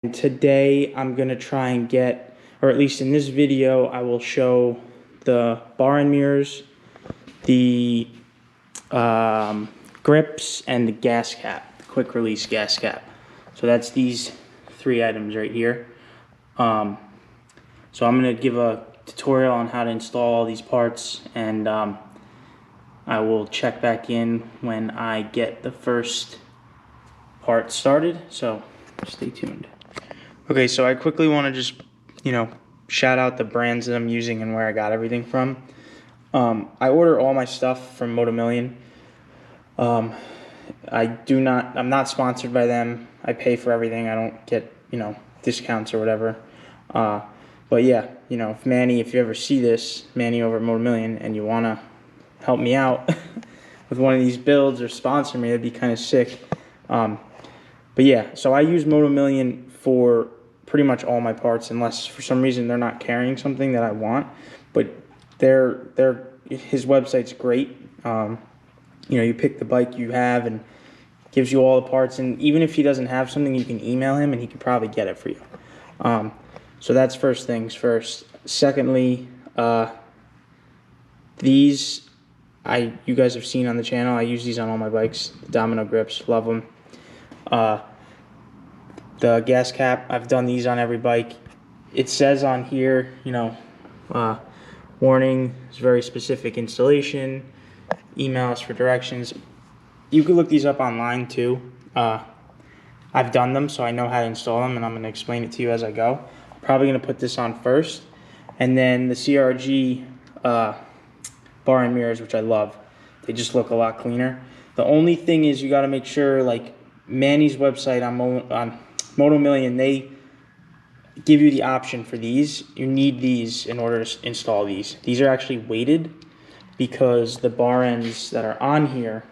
Today I'm going to try and get, or at least in this video, I will show the bar and mirrors, the grips, and the gas cap, the quick release gas cap. So that's these three items right here. So I'm going to give a tutorial on how to install all these parts, and I will check back in when I get the first part started, so stay tuned. Okay, so I quickly want to just, shout out the brands that I'm using and where I got everything from. I order all my stuff from Motomillion. I'm not sponsored by them. I pay for everything. I don't get, discounts or whatever. But yeah, if Manny, if you ever see this, Manny over at Motomillion, and you want to help me out with one of these builds or sponsor me, that'd be kind of sick. But yeah, so I use Motomillion for pretty much all my parts, unless for some reason they're not carrying something that I want. But his website's great. You pick the bike you have and gives you all the parts, and even if he doesn't have something, you can email him and he can probably get it for you. So that's first things first. Secondly, these you guys have seen on the channel. I use these on all my bikes. The Domino Grips, love them. The gas cap, I've done these on every bike. It says on here, warning, it's very specific installation, email us for directions. You can look these up online too. I've done them, so I know how to install them, and I'm going to explain it to you as I go. I'm probably going to put this on first, and then the CRG bar and mirrors, which I love. They just look a lot cleaner. The only thing is you got to make sure, like Manny's website on Motomillion, they give you the option for these. You need these in order to install these. These are actually weighted because the bar ends that are on here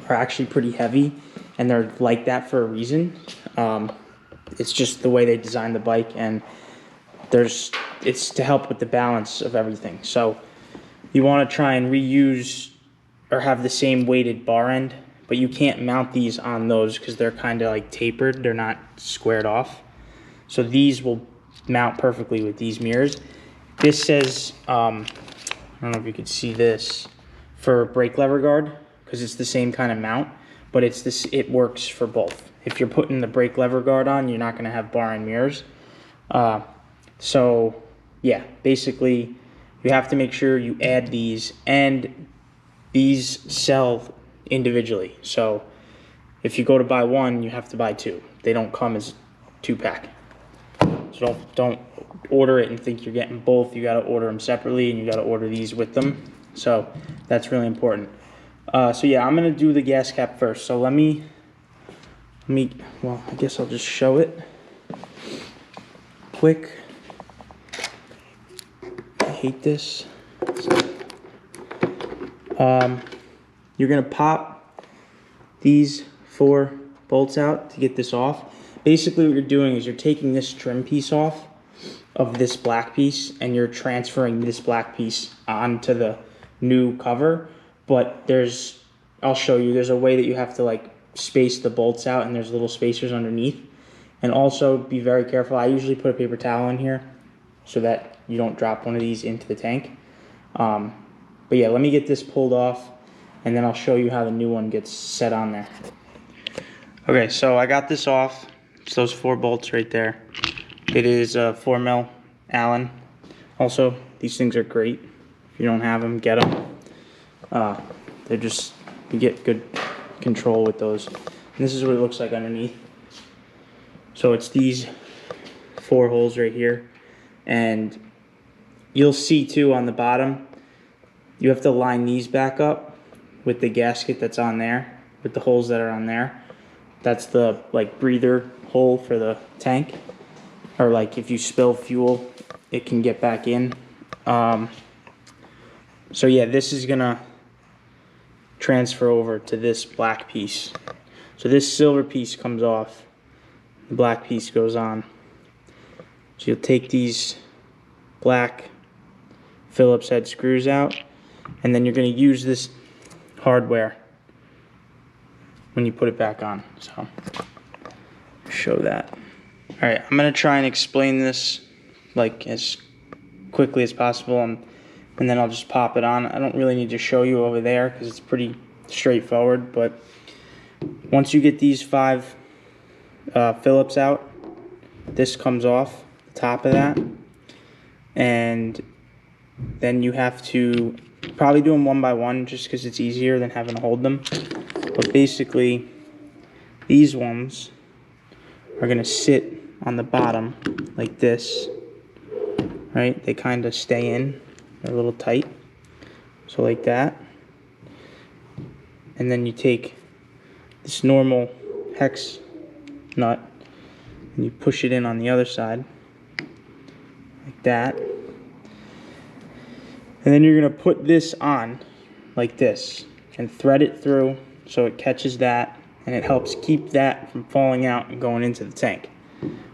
are actually pretty heavy, and they're like that for a reason. It's just the way they designed the bike, and it's to help with the balance of everything. So you want to try and reuse or have the same weighted bar end, but you can't mount these on those because they're kind of like tapered. They're not squared off. So these will mount perfectly with these mirrors. This says, I don't know if you could see this, for brake lever guard, because it's the same kind of mount, but it works for both. If you're putting the brake lever guard on, you're not going to have bar and mirrors. So yeah, basically you have to make sure you add these, and these sell individually. So if you go to buy one, you have to buy two. They don't come as 2-pack. So don't order it and think you're getting both. You got to order them separately, and you got to order these with them. So that's really important. So yeah, I'm gonna do the gas cap first. So let me. Well, I guess I'll just show it quick. I hate this. You're gonna pop these 4 bolts out to get this off. Basically what you're doing is you're taking this trim piece off of this black piece, and you're transferring this black piece onto the new cover. But I'll show you, there's a way that you have to like space the bolts out, and there's little spacers underneath. And also be very careful. I usually put a paper towel in here so that you don't drop one of these into the tank. But yeah, let me get this pulled off, and then I'll show you how the new one gets set on there. Okay, so I got this off. It's those 4 bolts right there. It is a 4mm Allen. Also, these things are great. If you don't have them, get them. You get good control with those. And this is what it looks like underneath. So it's these 4 holes right here. And you'll see too on the bottom, you have to line these back up with the gasket that's on there, with the holes that are on there. That's the like breather hole for the tank, or like if you spill fuel, it can get back in. So yeah, this is gonna transfer over to this black piece. So this silver piece comes off, the black piece goes on. So you'll take these black Phillips head screws out, and then you're going to use this hardware when you put it back on. So show that. All right, I'm gonna try and explain this like as quickly as possible, and then I'll just pop it on. I don't really need to show you over there because it's pretty straightforward, but once you get these 5 Phillips out, this comes off the top of that, and then you have to probably do them one by one just because it's easier than having to hold them. But basically, these ones are going to sit on the bottom like this, right? They kind of stay in, they're a little tight, so like that. And then you take this normal hex nut and you push it in on the other side like that, and then you're going to put this on like this and thread it through so it catches that, and it helps keep that from falling out and going into the tank.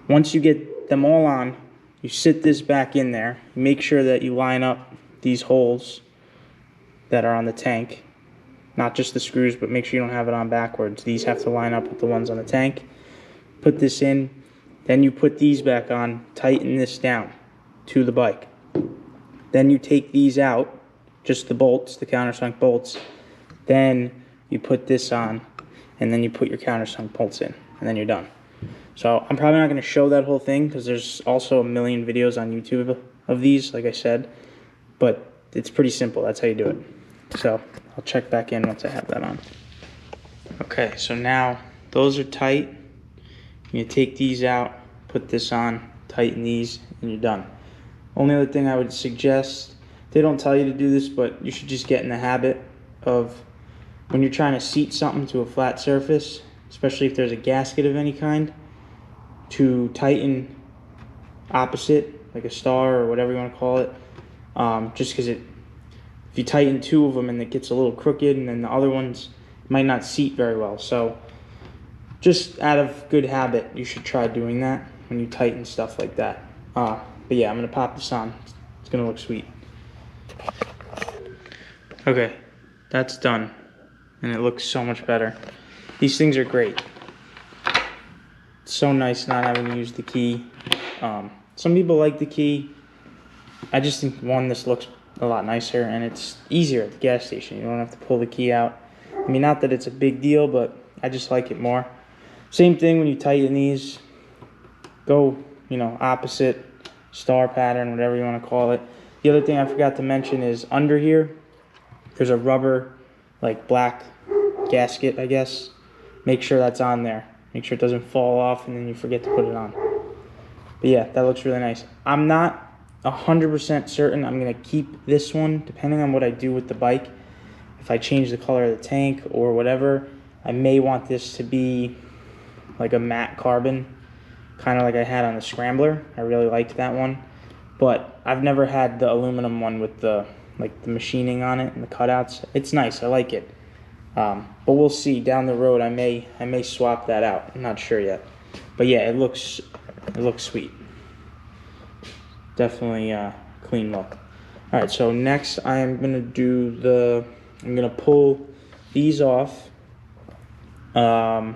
Once you get them all on, you sit this back in there. Make sure that you line up these holes that are on the tank, not just the screws, but make sure you don't have it on backwards. These have to line up with the ones on the tank. Put this in, then you put these back on, tighten this down to the bike. Then you take these out, just the bolts, the countersunk bolts. Then you put this on, and then you put your countersunk bolts in, and then you're done. So I'm probably not going to show that whole thing because there's also a million videos on YouTube of these, like I said. But it's pretty simple. That's how you do it. So I'll check back in once I have that on. Okay, so now those are tight. You take these out, put this on, tighten these, and you're done. Only other thing I would suggest, they don't tell you to do this, but you should just get in the habit of when you're trying to seat something to a flat surface, especially if there's a gasket of any kind, to tighten opposite, like a star or whatever you want to call it, just because if you tighten 2 of them and it gets a little crooked, and then the other ones might not seat very well. So just out of good habit, you should try doing that when you tighten stuff like that. But yeah, I'm going to pop this on. It's going to look sweet. Okay, that's done. And it looks so much better. These things are great. It's so nice not having to use the key. Some people like the key. I just think, one, this looks a lot nicer, and it's easier at the gas station. You don't have to pull the key out. I mean, not that it's a big deal, but I just like it more. Same thing when you tighten these. Go, opposite, star pattern, whatever you want to call it. The other thing I forgot to mention is under here, there's a rubber, like black gasket, I guess. Make sure that's on there. Make sure it doesn't fall off and then you forget to put it on. But yeah, that looks really nice. I'm not 100% certain I'm going to keep this one, depending on what I do with the bike. If I change the color of the tank or whatever, I may want this to be like a matte carbon, kind of like I had on the Scrambler. I really liked that one. But I've never had the aluminum one with the the machining on it and the cutouts. It's nice. I like it. But we'll see down the road. I may swap that out. I'm not sure yet. But yeah, it looks sweet. Definitely clean look. All right. So next I am gonna do I'm gonna pull these off. The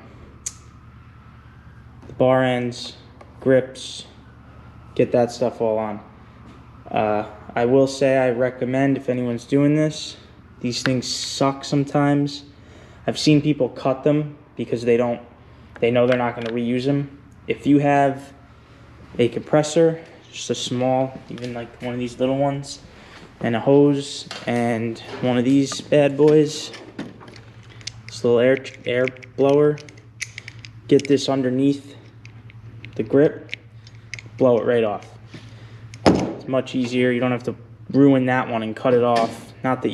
bar ends, grips, get that stuff all on. I will say I recommend, if anyone's doing this, these things suck sometimes. I've seen people cut them because they know they're not going to reuse them. If you have a compressor, just a small, even like one of these little ones, and a hose, and one of these bad boys, this little air blower, get this underneath the grip, blow it right off. It's much easier. You don't have to ruin that one and cut it off. Not that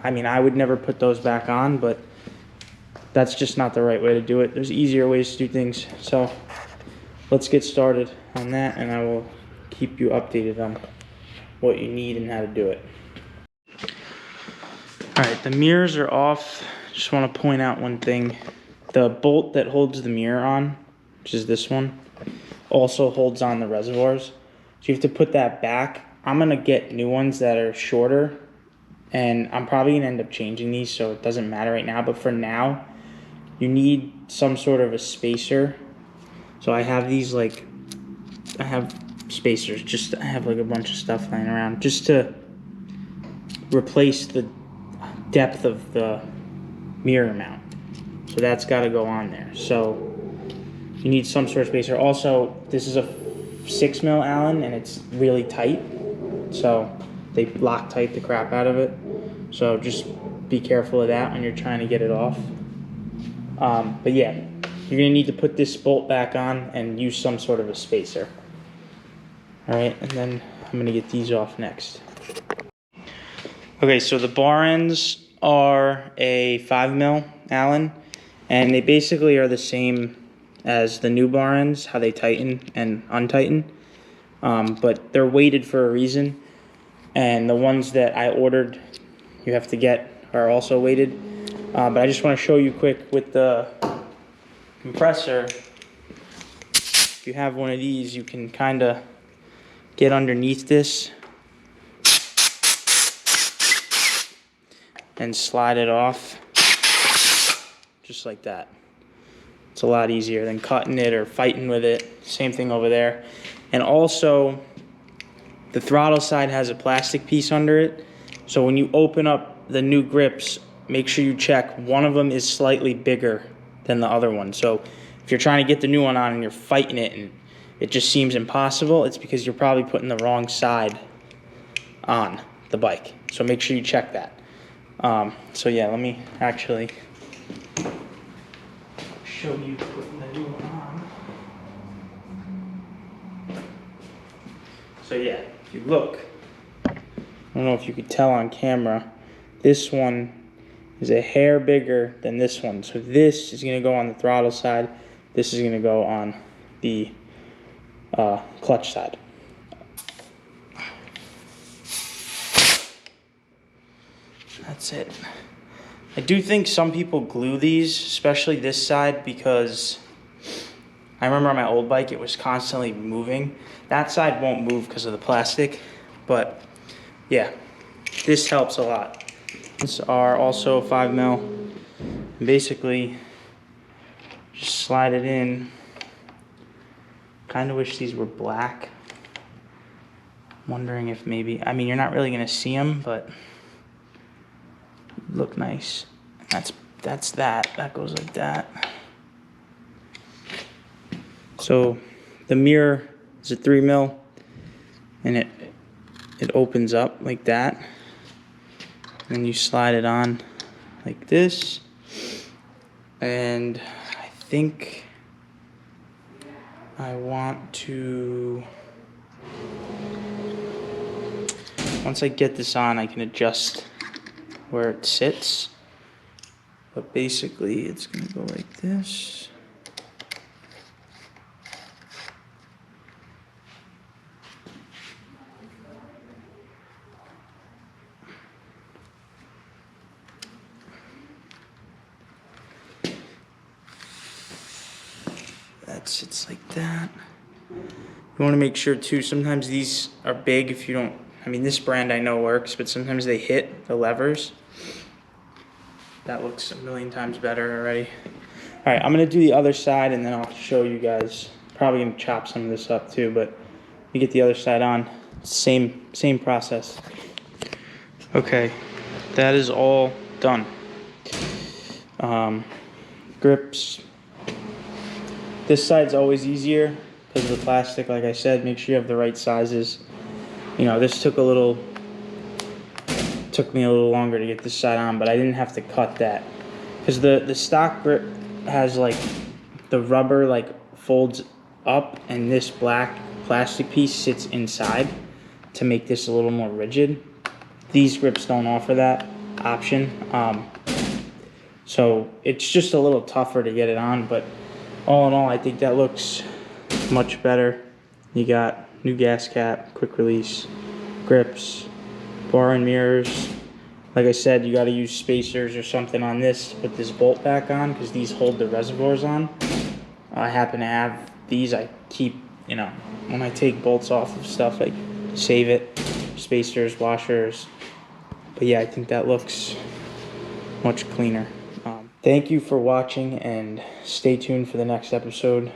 I would never put those back on, but that's just not the right way to do it. There's easier ways to do things. So let's get started on that, and I will keep you updated on what you need and how to do it. All right, the mirrors are off. Just want to point out one thing. The bolt that holds the mirror on, which is this one, also holds on the reservoirs. So you have to put that back. I'm going to get new ones that are shorter, and I'm probably going to end up changing these, so it doesn't matter right now. But for now, you need some sort of a spacer. So I have these like I have spacers, I have like a bunch of stuff laying around just to replace the depth of the mirror mount. So that's got to go on there. So you need some sort of spacer. Also, this is a 6mm Allen and it's really tight. So they Loctite the crap out of it. So just be careful of that when you're trying to get it off. But yeah, you're gonna need to put this bolt back on and use some sort of a spacer. All right, and then I'm gonna get these off next. Okay, so the bar ends are a 5mm Allen, and they basically are the same as the new bar ends, how they tighten and untighten, but they're weighted for a reason, and the ones that I ordered you have to get are also weighted. But I just want to show you quick with the compressor. If you have one of these, you can kind of get underneath this and slide it off just like that. It's a lot easier than cutting it or fighting with it. Same thing over there. And also, the throttle side has a plastic piece under it. So when you open up the new grips, make sure you check one of them is slightly bigger than the other one. So if you're trying to get the new one on and you're fighting it and it just seems impossible, it's because you're probably putting the wrong side on the bike. So make sure you check that. So yeah, let me actually show you putting the new one on. So yeah, if you look, I don't know if you could tell on camera, this one is a hair bigger than this one. So this is gonna go on the throttle side. This is gonna go on the clutch side. That's it. I do think some people glue these, especially this side, because I remember on my old bike it was constantly moving. That side won't move because of the plastic, but yeah, this helps a lot. These are also 5mm. Basically, just slide it in. Kind of wish these were black. I'm wondering if maybe, I mean, you're not really gonna see them, but look nice. That's that. That goes like that. So the mirror is a 3mm, and it opens up like that. And you slide it on like this. And I think I want to, once I get this on, I can adjust where it sits. But basically it's gonna go like this. That sits like that. You want to make sure too, sometimes these are big if you don't, I mean this brand I know works, but sometimes they hit the levers. That looks a million times better already. All right, I'm gonna do the other side and then I'll show you guys. Probably gonna chop some of this up too, but we get the other side on. Same process. Okay, that is all done. Grips. This side's always easier because of the plastic, like I said. Make sure you have the right sizes. You know, this took me a little longer to get this side on, but I didn't have to cut that. Because the stock grip has like, the rubber like folds up and this black plastic piece sits inside to make this a little more rigid. These grips don't offer that option. So it's just a little tougher to get it on, but all in all, I think that looks much better. You got new gas cap, quick release, grips, bar and mirrors. Like I said, you got to use spacers or something on this to put this bolt back on because these hold the reservoirs on. I happen to have these. I keep, you know, when I take bolts off of stuff, I save it. Spacers, washers. But yeah, I think that looks much cleaner. Thank you for watching and stay tuned for the next episode.